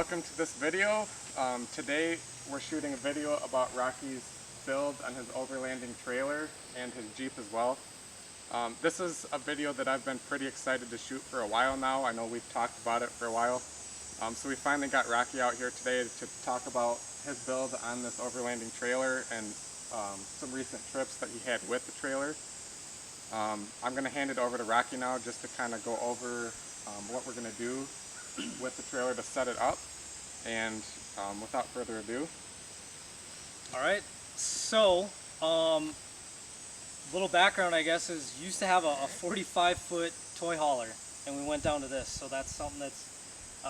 welcome to this video. Today we're shooting a video about Rocky's build on his overlanding trailer and his Jeep as well. This is a video that I've been pretty excited to shoot for a while now. I know we've talked about it for a while. So we finally got Rocky out here today to talk about his build on this overlanding trailer and some recent trips that he had with the trailer. I'm going to hand it over to Rocky now just to kind of go over what we're going to do with the trailer to set it up, and without further ado. Alright, so little background I guess is used to have a 45-foot toy hauler, and we went down to this, so that's something that's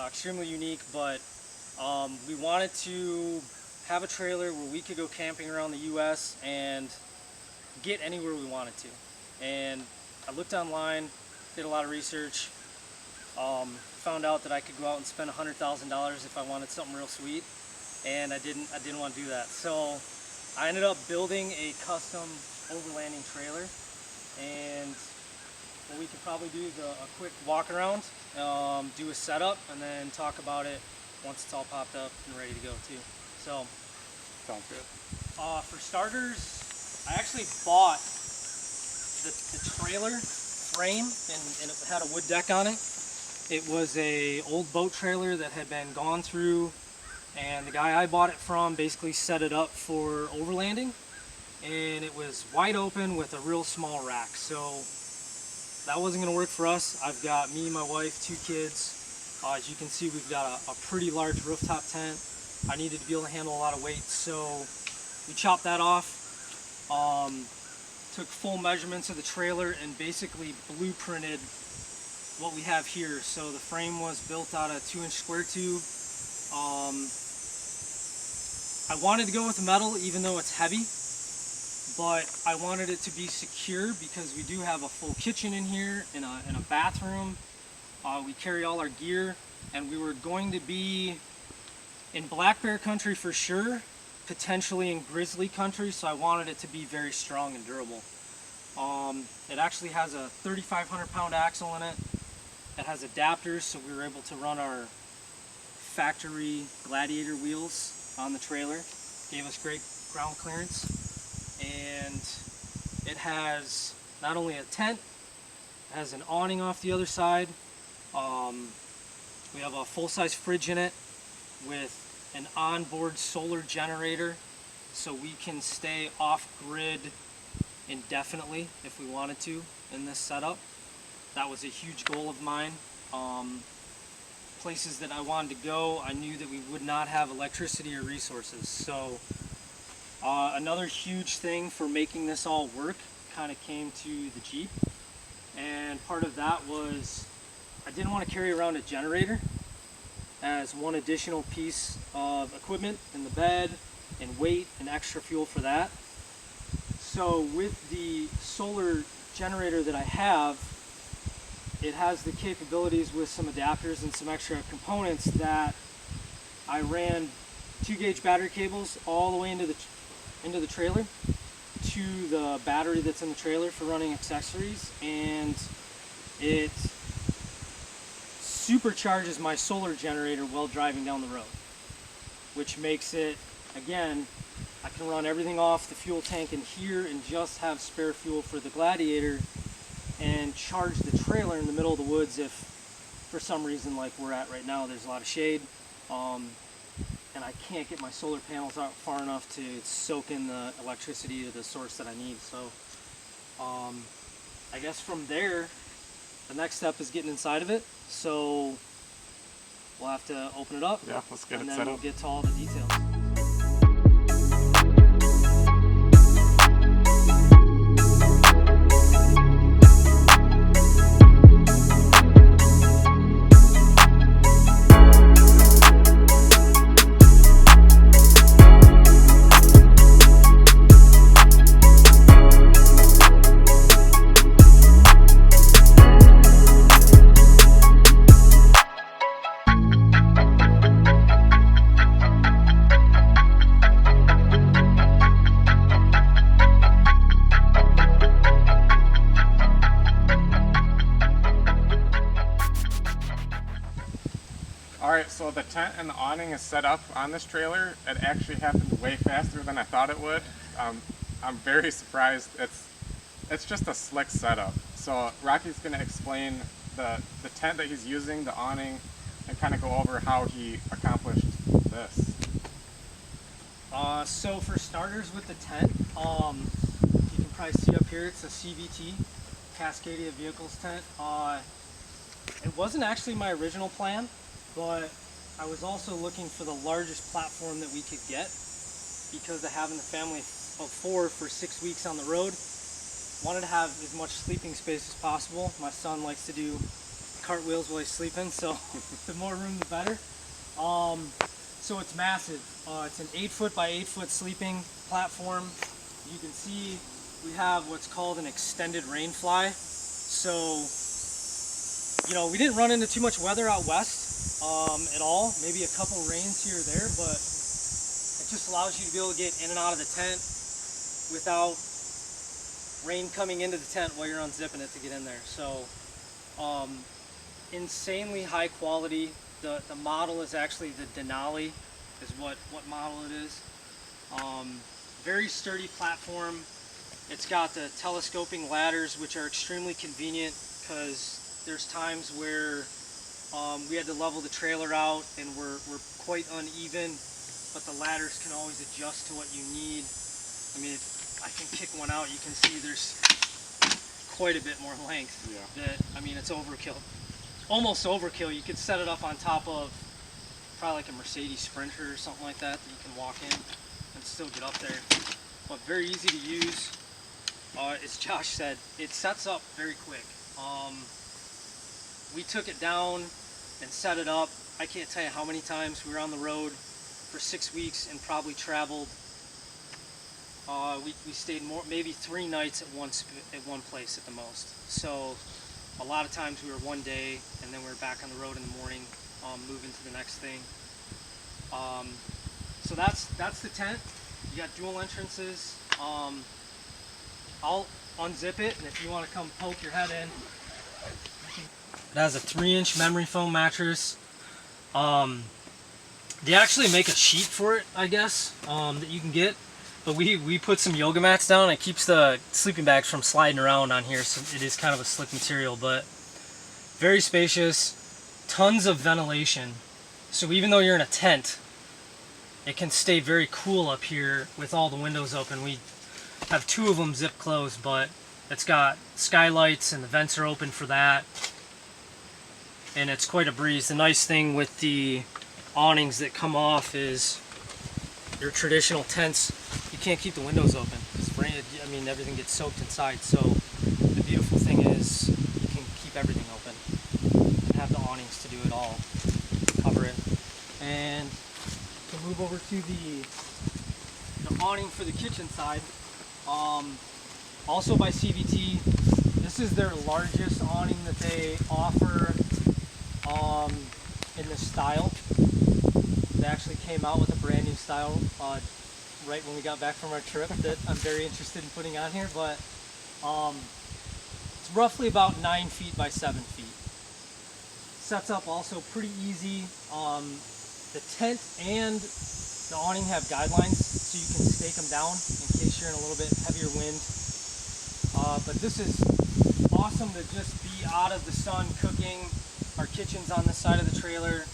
extremely unique. But we wanted to have a trailer where we could go camping around the US and get anywhere we wanted to. And I looked online, did a lot of research, found out that I could go out and spend $100,000 if I wanted something real sweet, and I didn't want to do that. So I ended up building a custom overlanding trailer, and what we could probably do is a quick walk around, do a setup, and then talk about it once it's all popped up and ready to go too. So sounds good. For starters, I actually bought the trailer frame, and it had a wood deck on it. It was a old boat trailer that had been gone through, and the guy I bought it from basically set it up for overlanding, and it was wide open with a real small rack. So that wasn't going to work for us. I've got me, my wife, 2 kids. As you can see, we've got a pretty large rooftop tent. I needed to be able to handle a lot of weight, so we chopped that off. Took full measurements of the trailer and basically blueprinted what we have here. So the frame was built out of 2-inch square tube. I wanted to go with metal even though it's heavy, but I wanted it to be secure because we do have a full kitchen in here and a bathroom. We carry all our gear, and we were going to be in black bear country for sure, potentially in grizzly country, so I wanted it to be very strong and durable. It actually has a 3,500 pound axle in it. It has adapters, so we were able to run our factory Gladiator wheels on the trailer. Gave us great ground clearance. And it has not only a tent, it has an awning off the other side. We have a full-size fridge in it with an onboard solar generator, so we can stay off-grid indefinitely if we wanted to in this setup. That was a huge goal of mine. Places that I wanted to go, I knew that we would not have electricity or resources. So another huge thing for making this all work kind of came to the Jeep, and part of that was I didn't want to carry around a generator as one additional piece of equipment in the bed, and weight and extra fuel for that. So with the solar generator that I have, it has the capabilities with some adapters and some extra components that I ran 2-gauge battery cables all the way into the trailer to the battery that's in the trailer for running accessories, and it supercharges my solar generator while driving down the road, which makes it, again, I can run everything off the fuel tank in here and just have spare fuel for the Gladiator and charge the trailer in the middle of the woods if for some reason, like we're at right now, there's a lot of shade, and I can't get my solar panels out far enough to soak in the electricity to the source that I need. So I guess from there, the next step is getting inside of it. So we'll have to open it up. Yeah, let's get it set up. And then we'll get to all the details. Alright, so the tent and the awning is set up on this trailer. It actually happened way faster than I thought it would. I'm very surprised. It's just a slick setup. So Rocky's going to explain the tent that he's using, the awning, and kind of go over how he accomplished this. So for starters with the tent, you can probably see up here, it's a CVT, Cascadia Vehicles tent. It wasn't actually my original plan, but I was also looking for the largest platform that we could get because of having the family of 4 for 6 weeks on the road. Wanted to have as much sleeping space as possible. My son likes to do cartwheels while he's sleeping, so the more room the better. So it's massive. It's an 8-foot by 8-foot sleeping platform. You can see we have what's called an extended rain fly. So, you know, we didn't run into too much weather out west at all. Maybe a couple rains here or there, but it just allows you to be able to get in and out of the tent without rain coming into the tent while you're unzipping it to get in there. So, insanely high quality. The model is actually the Denali, is what model it is. Very sturdy platform. It's got the telescoping ladders, which are extremely convenient because there's times where we had to level the trailer out and we're quite uneven, but the ladders can always adjust to what you need. I mean, if I can kick one out, you can see there's quite a bit more length. Yeah. That, I mean, it's overkill. Almost overkill. You could set it up on top of probably like a Mercedes Sprinter or something like that you can walk in and still get up there. But very easy to use. As Josh said, it sets up very quick. We took it down and set it up. I can't tell you how many times we were on the road for 6 weeks and probably traveled. We stayed maybe 3 nights at one place at the most. So a lot of times we were one day and then we were back on the road in the morning, moving to the next thing. So that's the tent. You got dual entrances. I'll unzip it, and if you want to come poke your head in. It has a 3-inch memory foam mattress. They actually make a sheet for it, I guess, that you can get. But we put some yoga mats down, and it keeps the sleeping bags from sliding around on here, so it is kind of a slick material, but very spacious, tons of ventilation. So even though you're in a tent, it can stay very cool up here with all the windows open. We have 2 of them zip closed, but it's got skylights and the vents are open for that. And it's quite a breeze. The nice thing with the awnings that come off is your traditional tents, you can't keep the windows open because I mean, everything gets soaked inside. So the beautiful thing is you can keep everything open and have the awnings to do it all, cover it. And to move over to the awning for the kitchen side, also by CVT. This is their largest awning that they offer in this style. They actually came out with a brand new style right when we got back from our trip that I'm very interested in putting on here, but it's roughly about 9 feet by 7 feet. Sets up also pretty easy. The tent and the awning have guidelines so you can stake them down in case you're in a little bit heavier wind. But this is awesome to just be out of the sun cooking. Our kitchen's on this side of the trailer,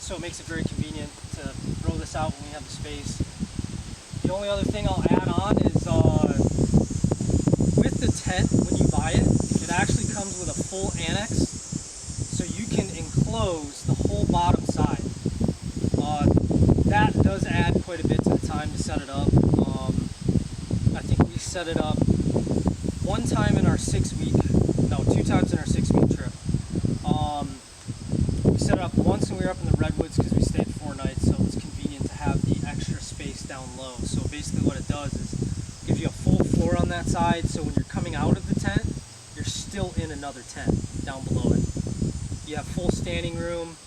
so it makes it very convenient to throw this out when we have the space. The only other thing I'll add on is with the tent, when you buy it, it actually comes with a full annex, so you can enclose the whole bottom side. That does add quite a bit to the time to set it up. I think we set it up 2 times in our 6-week trip. We set it up once when we were up in the Redwoods because we stayed 4 nights, so it was convenient to have the extra space down low. So basically what it does is gives you a full floor on that side, so when you're coming out of the tent, you're still in another tent down below it. You have full standing room,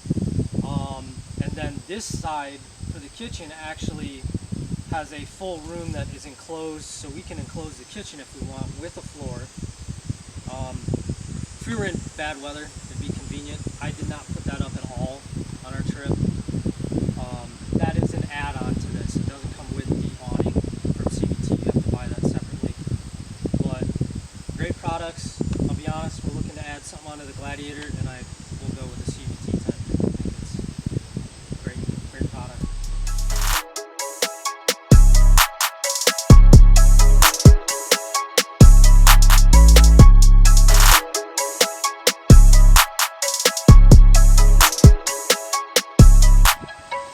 and then this side for the kitchen actually has a full room that is enclosed, so we can enclose the kitchen if we want with a floor. If we were in bad weather, it'd be convenient convenient. I did not put that up at all on our trip. That is an add-on to this. It doesn't come with the awning from CVT. You have to buy that separately. But great products. I'll be honest, we're looking to add something onto the Gladiator, and I will go with the CVT tent. I think it's great product.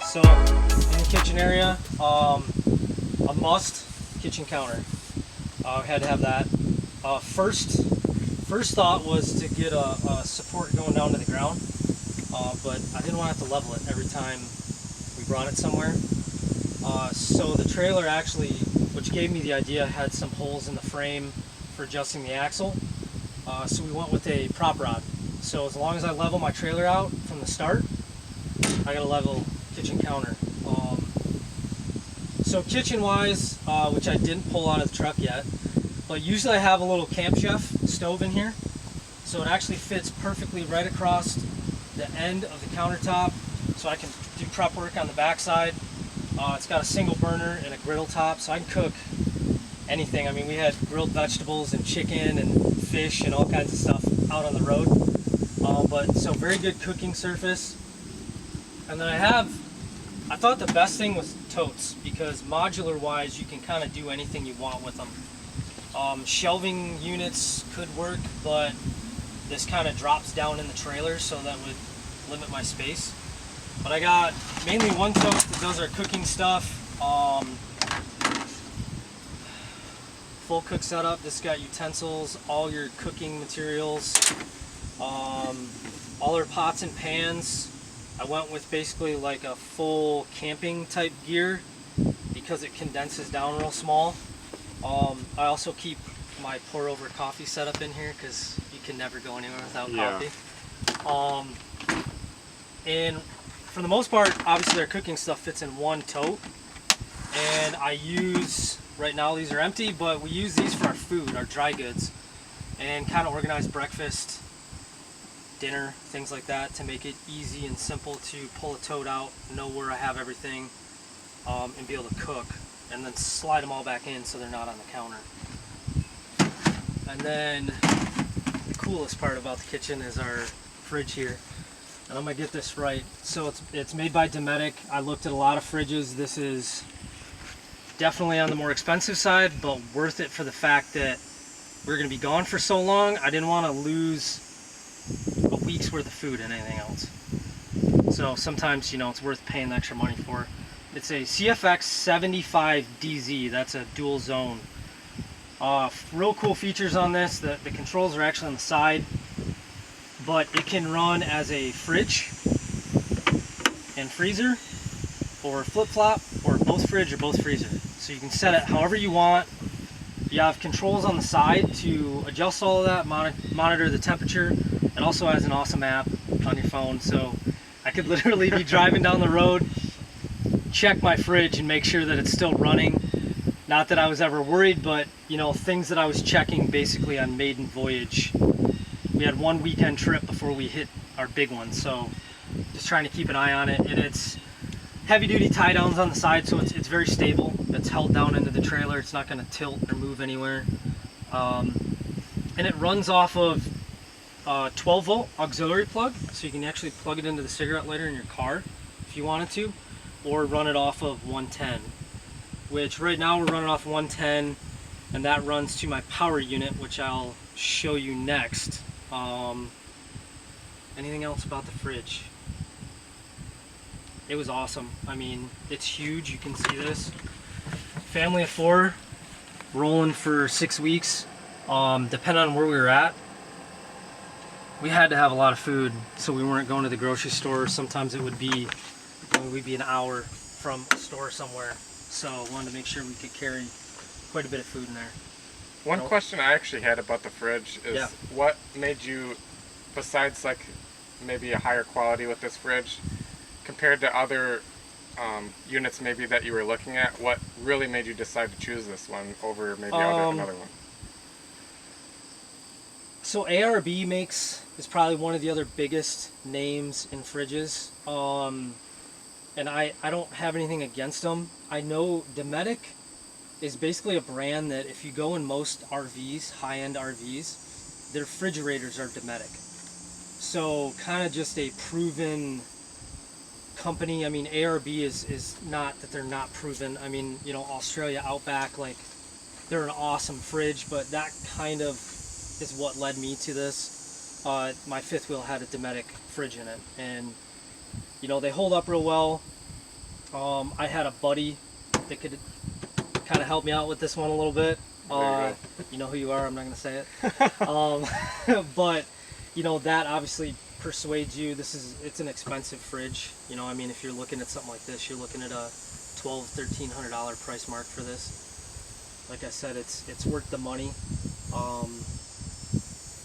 So, in the kitchen area, a must kitchen counter. Had to have that. First thought was to get a support going down to the ground, but I didn't want to have to level it every time we brought it somewhere. So the trailer actually, which gave me the idea, had some holes in the frame for adjusting the axle. So we went with a prop rod. So as long as I level my trailer out from the start, I got a level kitchen counter. So kitchen-wise, which I didn't pull out of the truck yet, but usually I have a little Camp Chef stove in here, so it actually fits perfectly right across the end of the countertop, so I can do prep work on the backside. It's got a single burner and a griddle top, so I can cook anything. I mean, we had grilled vegetables and chicken and fish and all kinds of stuff out on the road. So very good cooking surface. And then I thought the best thing was totes, because modular wise you can kind of do anything you want with them. Shelving units could work, but this kind of drops down in the trailer, so that would limit my space. But I got mainly one tote that does our cooking stuff. Full cook setup. This got utensils, all your cooking materials, all our pots and pans. I went with basically like a full camping type gear because it condenses down real small. I also keep my pour over coffee setup in here because you can never go anywhere without coffee. And for the most part, obviously our cooking stuff fits in one tote. And I use, right now these are empty, but we use these for our food, our dry goods, and kind of organize breakfast, dinner, things like that, to make it easy and simple to pull a tote out, know where I have everything, and be able to cook, and then slide them all back in so they're not on the counter. And then the coolest part about the kitchen is our fridge here. And I'm gonna get this right. So it's made by Dometic. I looked at a lot of fridges. This is definitely on the more expensive side, but worth it for the fact that we're gonna be gone for so long. I didn't want to lose a week's worth of food and anything else. So sometimes, you know, it's worth paying the extra money for. It's a CFX 75DZ. That's a dual zone. Real cool features on this. The controls are actually on the side, but it can run as a fridge and freezer, or flip-flop, or both fridge or both freezer. So you can set it however you want. You have controls on the side to adjust all of that, monitor the temperature. It also has an awesome app on your phone, so I could literally be driving down the road, check my fridge and make sure that it's still running. Not that I was ever worried, but you know, things that I was checking basically on maiden voyage. We had one weekend trip before we hit our big one, so just trying to keep an eye on it. And it's heavy duty tie downs on the side, so it's very stable. It's held down into the trailer. It's not going to tilt or move anywhere. And it runs off of 12 volt auxiliary plug, so you can actually plug it into the cigarette lighter in your car if you wanted to, or run it off of 110, which right now we're running off 110, and that runs to my power unit, which I'll show you next. Anything else about the fridge? It was awesome. I mean, it's huge. You can see this. Family of 4, rolling for 6 weeks. Depending on where we were at, we had to have a lot of food, so we weren't going to the grocery store. Sometimes it would be, we'd be an hour from a store somewhere. So I wanted to make sure we could carry quite a bit of food in there. One question I actually had about the fridge is, what made you, besides like maybe a higher quality with this fridge, compared to other units maybe that you were looking at, what really made you decide to choose this one over maybe another one? So ARB makes is probably one of the other biggest names in fridges. And I don't have anything against them. I know Dometic is basically a brand that if you go in most RVs, high-end RVs, their refrigerators are Dometic. So kind of just a proven company. I mean, ARB is not that they're not proven. I mean, you know, Australia Outback, like, they're an awesome fridge, but that kind of is what led me to this. My fifth wheel had a Dometic fridge in it, and you know, they hold up real well. I had a buddy that could kind of help me out with this one a little bit. You know who you are, I'm not going to say it. But, you know, that obviously persuades you. It's an expensive fridge. You know, I mean, if you're looking at something like this, you're looking at a $1,200–1,300 price mark for this. Like I said, it's worth the money.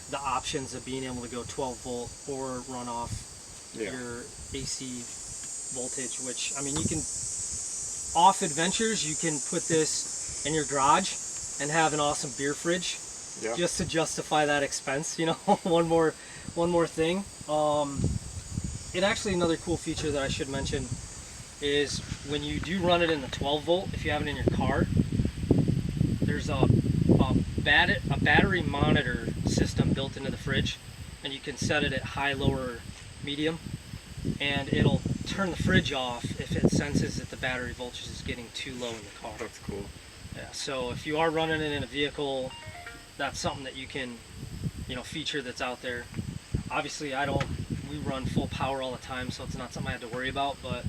The options of being able to go 12 volt or run off your AC voltage, which, I mean, you can, off adventures, you can put this in your garage and have an awesome beer fridge just to justify that expense, you know. one more thing. It actually, another cool feature that I should mention is when you do run it in the 12 volt, if you have it in your car, there's a battery monitor system built into the fridge, and you can set it at high, low, or medium, and it'll turn the fridge off if it senses that the battery voltage is getting too low in the car. That's cool. Yeah, so if you are running it in a vehicle, that's something that you can, you know, feature that's out there. Obviously, we run full power all the time, so it's not something I have to worry about, but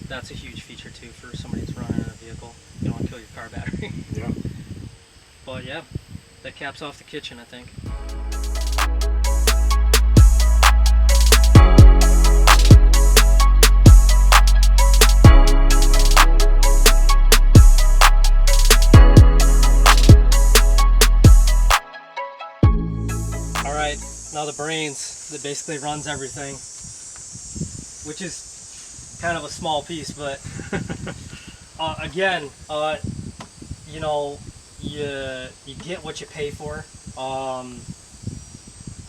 that's a huge feature too for somebody that's running in a vehicle. You don't want to kill your car battery. Yeah. But yeah, that caps off the kitchen, I think. All right, now the brains that basically runs everything, which is kind of a small piece, but again, you know, you get what you pay for.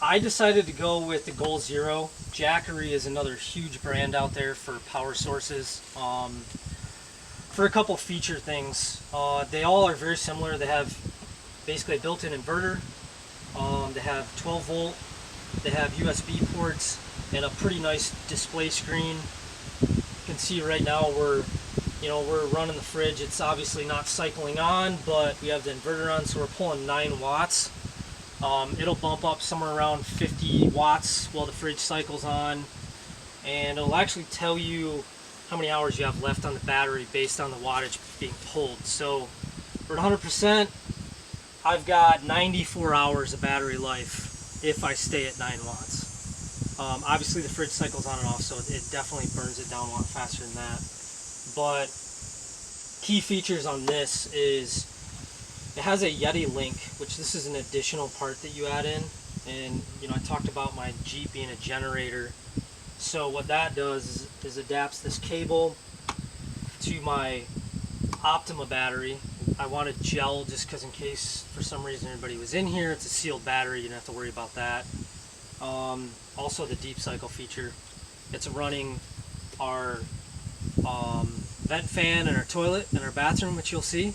I decided to go with the Goal Zero. Jackery is another huge brand out there for power sources. For a couple feature things, they all are very similar. They have basically a built-in inverter. They have 12 volt. They have USB ports and a pretty nice display screen. You can see right now we're running the fridge. It's obviously not cycling on, but we have the inverter on, so we're pulling 9 watts. It'll bump up somewhere around 50 watts while the fridge cycles on, and it'll actually tell you how many hours you have left on the battery based on the wattage being pulled. So for 100%, I've got 94 hours of battery life if I stay at 9 watts. Obviously the fridge cycles on and off, so it definitely burns it down a lot faster than that. But key features on this is it has a Yeti link, which this is an additional part that you add in. And you know, I talked about my Jeep being a generator. So what that does is adapts this cable to my Optima battery. I wanted gel just because in case for some reason anybody was in here, it's a sealed battery, you don't have to worry about that. Also the deep cycle feature. It's running our vent fan in our toilet in our bathroom, which you'll see,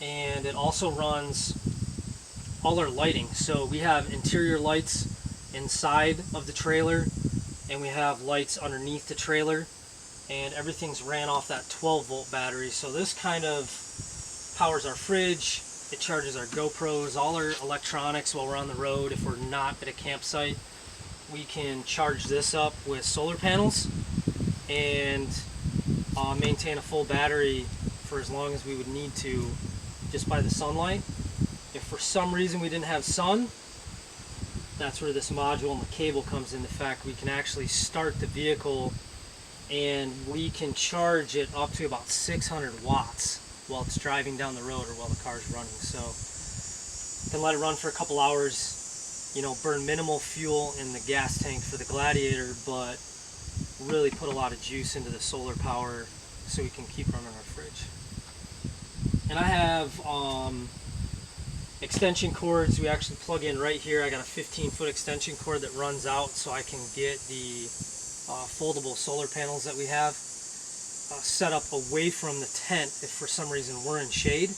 and it also runs all our lighting. So we have interior lights inside of the trailer, and we have lights underneath the trailer, and everything's ran off that 12 volt battery. So this kind of powers our fridge, it charges our GoPros, all our electronics while we're on the road. If we're not at a campsite, we can charge this up with solar panels and maintain a full battery for as long as we would need to just by the sunlight. If for some reason we didn't have sun, that's where this module and the cable comes into effect. We can actually start the vehicle and we can charge it up to about 600 watts while it's driving down the road or while the car's running. So you can let it run for a couple hours, you know, burn minimal fuel in the gas tank for the Gladiator, but really put a lot of juice into the solar power so we can keep running our fridge. And I have extension cords we actually plug in right here. I got a 15-foot extension cord that runs out so I can get the foldable solar panels that we have set up away from the tent. If for some reason we're in shade,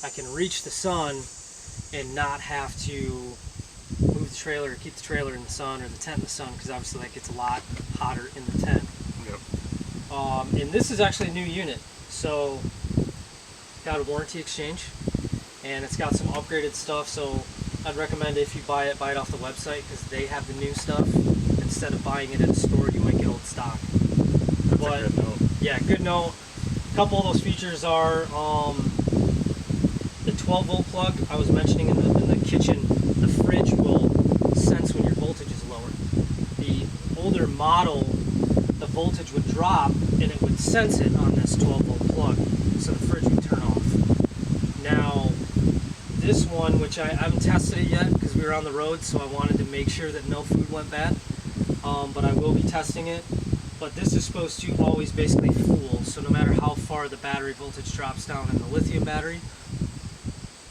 I can reach the sun and not have to move the trailer or keep the trailer in the sun or the tent in the sun, because obviously that gets a lot hotter in the tent. Yep. And this is actually a new unit, so got a warranty exchange, and it's got some upgraded stuff. So I'd recommend, if you buy it off the website, because they have the new stuff. Instead of buying it at a store, you might get old stock. That's a good note. Yeah, good note. A couple of those features are the 12-volt plug I was mentioning in the kitchen. The fridge will sense when your voltage is lower. The older model, the voltage would drop and it would sense it on this 12-volt plug, so the fridge would turn off. Now, this one, which I haven't tested it yet because we were on the road, so I wanted to make sure that no food went bad, but I will be testing it. But this is supposed to always basically fool, so no matter how far the battery voltage drops down in the lithium battery,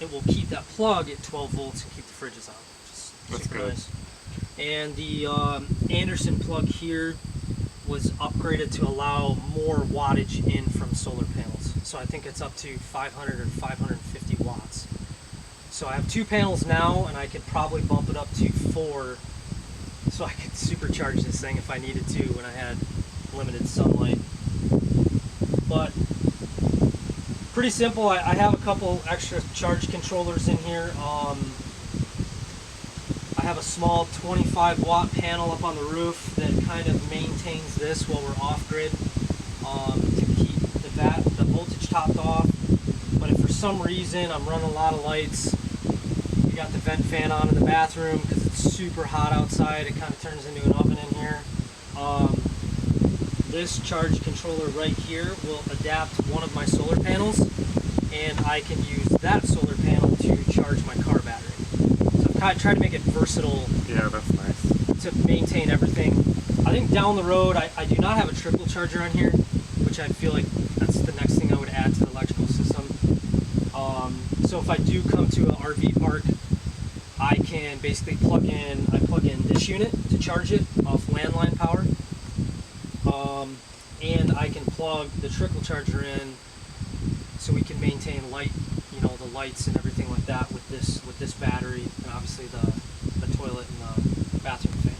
it will keep that plug at 12 volts and keep the fridges on. That's Super good. nice. And the Anderson plug here was upgraded to allow more wattage in from solar panels. So I think it's up to 500 or 550 watts. So I have 2 panels now, and I could probably bump it up to 4, so I could supercharge this thing if I needed to when I had limited sunlight. But pretty simple. I have a couple extra charge controllers in here. I have a small 25 watt panel up on the roof that kind of maintains this while we're off grid, to keep the voltage topped off. But if for some reason I'm running a lot of lights, we got the vent fan on in the bathroom because it's super hot outside. It kind of turns into an oven in here. This charge controller right here will adapt one of my solar panels, and I can use that solar panel to charge my car battery. So I've kind of tried to make it versatile. Yeah, that's nice. To maintain everything. I think down the road, I do not have a triple charger on here, which I feel like that's the next thing I would add to the electrical system. So if I do come to an RV park, I can basically plug in this unit to charge it off landline power. And I can plug the trickle charger in so we can maintain light, the lights and everything like that with this battery, and obviously the toilet and the bathroom fan.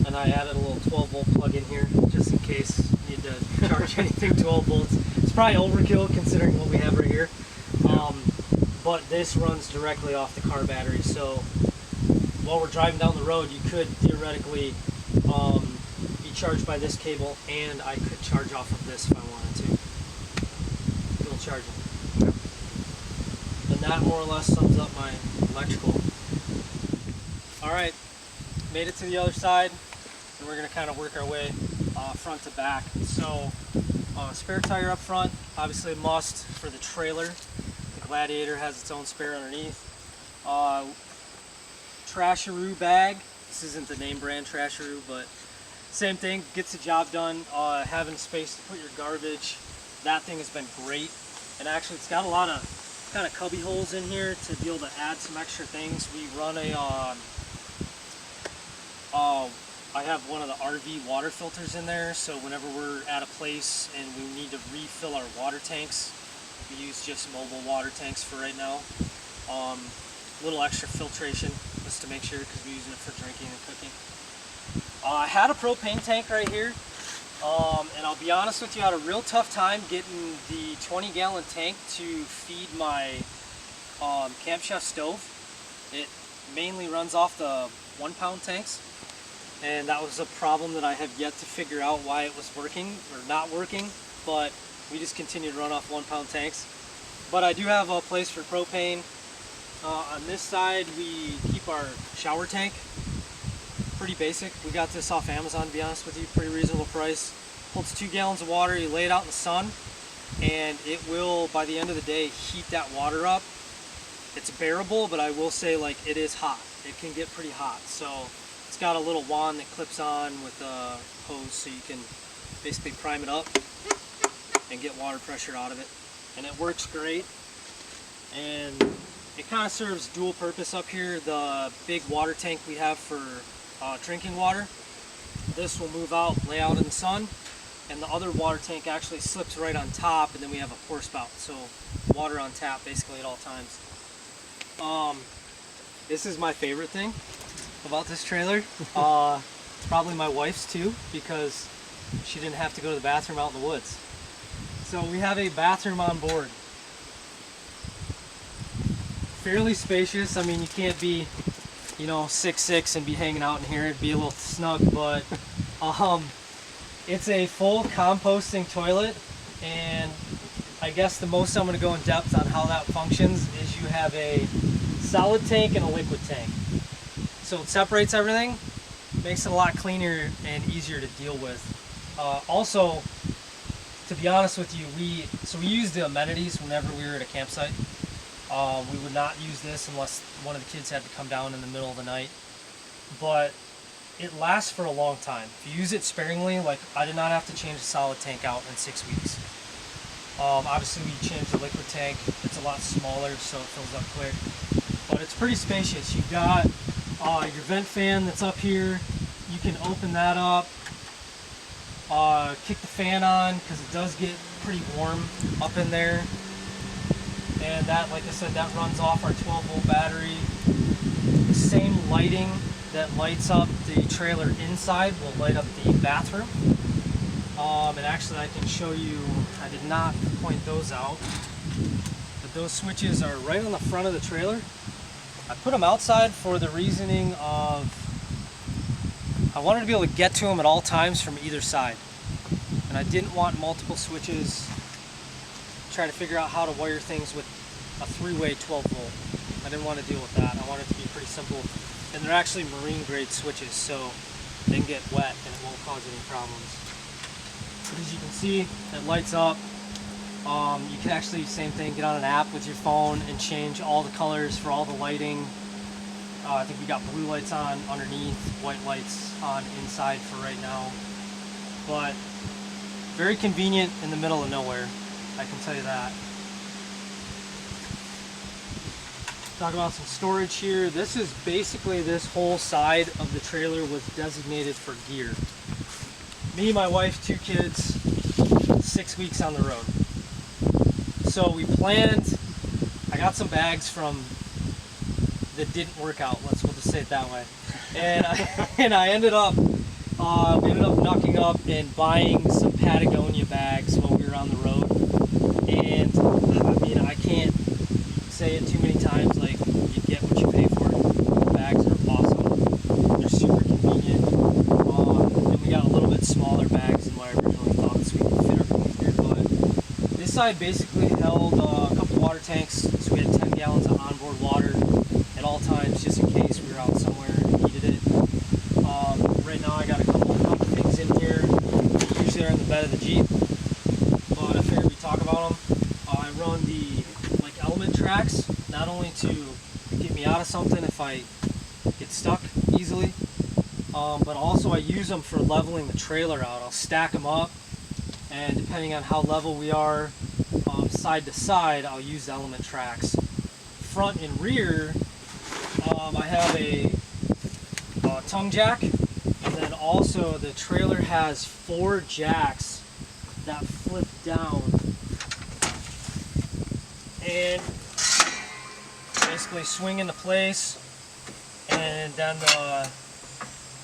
And I added a little 12-volt plug in here just in case you need to charge anything 12 volts. It's probably overkill considering what we have right here. But this runs directly off the car battery, so while we're driving down the road, you could theoretically be charged by this cable, and I could charge off of this if I wanted to. Dual charging. And that more or less sums up my electrical. Alright, made it to the other side, and we're going to kind of work our way front to back. So, spare tire up front, obviously a must for the trailer. The Gladiator has its own spare underneath. Trasharoo bag. This isn't the name brand Trasharoo, but same thing, gets the job done. Having space to put your garbage, that thing has been great. And actually it's got a lot of kind of cubby holes in here to be able to add some extra things. We run a, I have one of the RV water filters in there, so whenever we're at a place and we need to refill our water tanks, we use just mobile water tanks for right now. Little extra filtration just to make sure, because we're using it for drinking and cooking. I had a propane tank right here, and I'll be honest with you, I had a real tough time getting the 20-gallon tank to feed my Camp Chef stove. It mainly runs off the 1-pound tanks, and that was a problem that I have yet to figure out why it was working or not working, but we just continue to run off 1-pound tanks. But I do have a place for propane. On this side, we keep our shower tank. Pretty basic. We got this off Amazon, to be honest with you. Pretty reasonable price. Holds 2 gallons of water. You lay it out in the sun, and it will, by the end of the day, heat that water up. It's bearable, but I will say, like, it is hot. It can get pretty hot. So it's got a little wand that clips on with a hose, so you can basically prime it up and get water pressure out of it. And it works great. and it kind of serves dual purpose up here. The big water tank we have for drinking water, this will move out, lay out in the sun, and the other water tank actually slips right on top, and then we have a pour spout, so water on tap basically at all times. This is my favorite thing about this trailer. It's probably my wife's too, because she didn't have to go to the bathroom out in the woods. So we have a bathroom on board. Fairly spacious. I mean, you can't be, you know, 6'6" and be hanging out in here. It'd be a little snug, but it's a full composting toilet, and I guess the most I'm going to go in depth on how that functions is you have a solid tank and a liquid tank. So it separates everything, makes it a lot cleaner and easier to deal with. Also, to be honest with you, we use the amenities whenever we were at a campsite. We would not use this unless one of the kids had to come down in the middle of the night. But it lasts for a long time. If you use it sparingly, like I did not have to change the solid tank out in 6 weeks. Obviously we changed the liquid tank. It's a lot smaller, so it fills up quick. But it's pretty spacious. You've got your vent fan that's up here. You can open that up, kick the fan on, because it does get pretty warm up in there. And that, like I said, that runs off our 12-volt battery. The same lighting that lights up the trailer inside will light up the bathroom. And actually I can show you, I did not point those out, but those switches are right on the front of the trailer. I put them outside for the reasoning of I wanted to be able to get to them at all times from either side. And I didn't want multiple switches, try to figure out how to wire things with a three-way 12-volt. I didn't want to deal with that. I wanted it to be pretty simple. And they're actually marine grade switches, so they can get wet and it won't cause any problems. But as you can see, it lights up. You can actually, same thing, get on an app with your phone and change all the colors for all the lighting. I think we got blue lights on underneath, white lights on inside for right now. But very convenient in the middle of nowhere, I can tell you that. Talk about some storage here. This is basically, this whole side of the trailer was designated for gear. Me, my wife, 2 kids, 6 weeks on the road. So we planned, I got some bags that didn't work out, we'll just say it that way. And I ended up, we ended up knocking up and buying some Patagonia bags while we were on the road. And I mean, I can't say it too many times, like, you get what you pay for. The bags are awesome. They're super convenient. And we got a little bit smaller bags than what I originally thought, so we could fit everything here. But this side basically held a couple water tanks, so we had 10 gallons of onboard water at all times, just in case we were out somewhere and needed it. Right now I got a couple things in here. Usually they're in the bed of the Jeep, but I figured we'd talk about them. I run the element tracks, not only to get me out of something if I get stuck easily, but also I use them for leveling the trailer out. I'll stack them up, and depending on how level we are side to side, I'll use the element tracks. Front and rear, I have a tongue jack, and then also the trailer has 4 jacks that flip down and basically swing into place, and then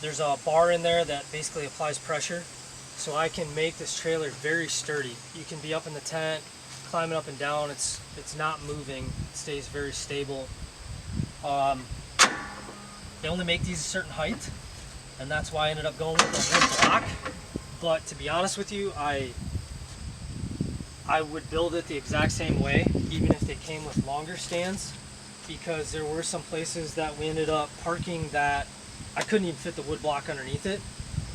there's a bar in there that basically applies pressure, so I can make this trailer very sturdy. You can be up in the tent, climbing up and down, it's not moving, it stays very stable. They only make these a certain height, and that's why I ended up going with the wood block. But to be honest with you, I would build it the exact same way, even if they came with longer stands, because there were some places that we ended up parking that I couldn't even fit the wood block underneath it,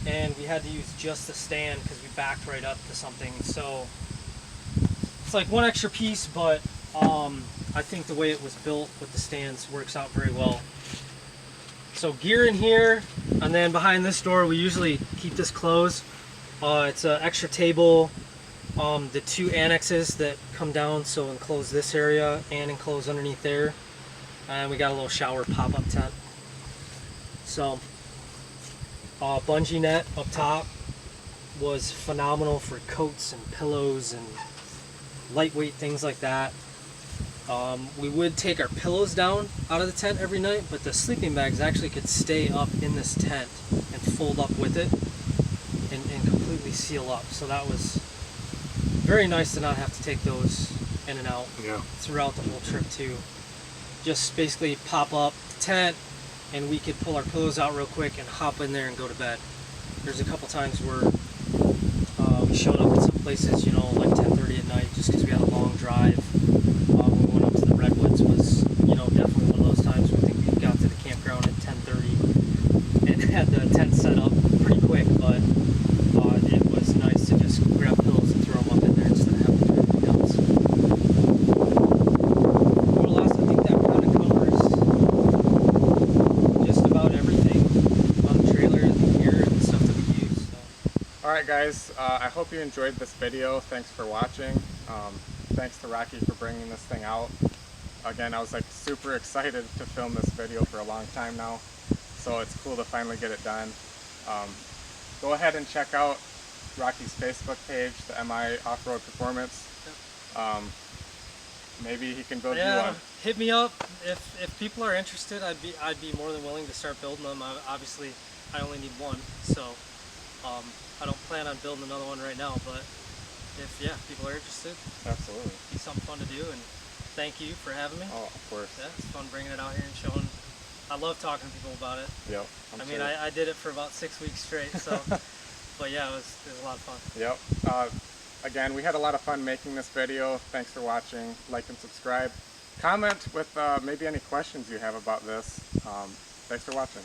and we had to use just the stand because we backed right up to something. So it's like one extra piece, but I think the way it was built with the stands works out very well. So gear in here, and then behind this door we usually keep this closed. It's an extra table the two annexes that come down, so enclose this area and enclose underneath there. And we got a little shower pop-up tent. So bungee net up top was phenomenal for coats and pillows and lightweight things like that. We would take our pillows down out of the tent every night, but the sleeping bags actually could stay up in this tent and fold up with it and completely seal up. So that was very nice to not have to take those in and out throughout the whole trip too. Just basically pop up the tent and we could pull our pillows out real quick and hop in there and go to bed. There's a couple times where we showed up at some places, you know, like 10:30 at night, just because we had a long drive. When we went up to the redwoods was, you know, definitely one of those times where I think we got to the campground at 10:30 and had the tent set up pretty quick, but it was nice to just grab pillows and throw them up in there instead of having to do anything else. More or less, I think that kind of covers just about everything on the trailer and the gear and the stuff that we use. So. Alright guys, I hope you enjoyed this video. Thanks for watching. Thanks to Rocky for bringing this thing out. Again, I was like super excited to film this video for a long time now, so it's cool to finally get it done. Go ahead and check out Rocky's Facebook page, the MI Off-Road Performance. Maybe he can build you one. Hit me up if people are interested. I'd be more than willing to start building them. Obviously, I only need one, so I don't plan on building another one right now. But if people are interested, absolutely, be something fun to do. And thank you for having me. Oh, of course. Yeah, it's fun bringing it out here and showing. I love talking to people about it. Yep. I mean, I did it for about 6 weeks straight, so. But yeah, it was a lot of fun. Yep. Again, we had a lot of fun making this video. Thanks for watching. Like and subscribe. Comment with maybe any questions you have about this. Thanks for watching.